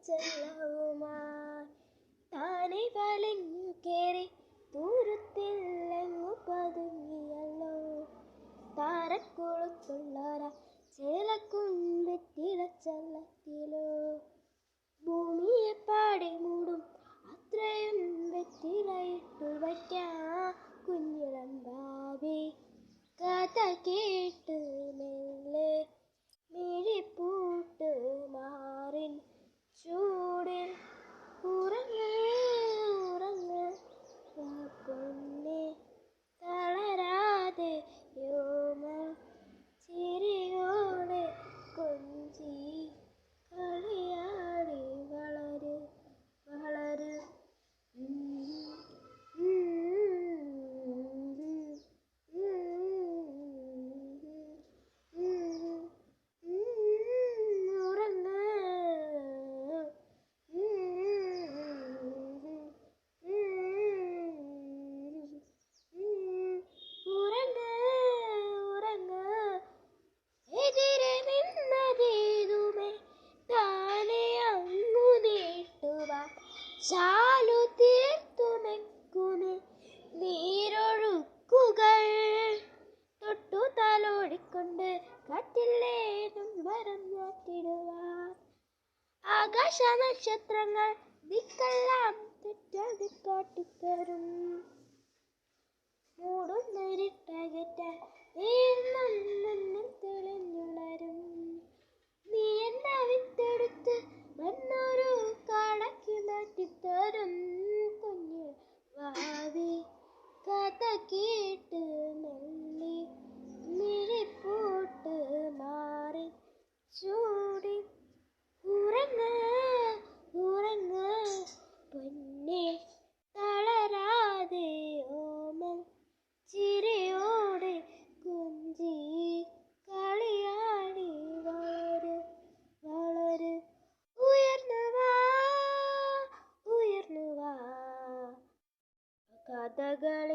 ചെല്ലവുമായി താനെ വലഞ്ഞു കേറി ദൂരത്തിലെങ്ങു പതുങ്ങിയല്ലോ. താരക്കുളത്തുള്ളൊര ചേലക്കുംവെറ്റിലച്ചല്ലത്തിലോ ഭൂമിയെ പാടെ മൂടും അത്രയും വെറ്റിലയിട്ടു വയ്ക്കാം കുഞ്ഞിളമ്പാവേ. കഥ കേട്ട് മെല്ലെ മിഴിപ്പൂട്ട് മാറിൻ ചൂടിൽ ഉറങ്ങ് ഉറങ്ങ് പൊന്നെ തളരാതെ യോമൽ ചിരിയോടെ കൊഞ്ചി കളിയാടി വളര് വളര്. എതിരെ നിന്നതേതുമേ താനെ അങ്ങു നീട്ടുവാൻ ചാലു തീർത്തുമെക്കുമേ നീരൊഴുക്കുകൾ തൊട്ടു തലോടിക്കൊണ്ട് കാറ്റില്ലേതും വരം മാറ്റിടുവാൻ ആകാശ നക്ഷത്രങ്ങൾ ദിക്കെല്ലാം തെറ്റാതെ കാട്ടിത്തരും. മൂടുന്നൊരിട്ടകറ്റാൻ നീർന്നുള്ളിൽ തെളിഞ്ഞുളരും. നീ എന്ന വിത്തെടുത്ത് മണ്ണൊരു കാടാക്കി മാറ്റിത്തരും കുഞ്ഞു വാവേ. കഥ കേട്ട് മെല്ലെ മിഴിപ്പൂട്ട് മാറി ചൂടി ഉറങ്ങ് ഉറങ്ങ് പൊന്നെ തളരാതെ ഓമൽ ചിരിയോടെ കൊഞ്ചി കളിയാടി വളര് വളര്. ഉയർന്നു വാ കഥകൾ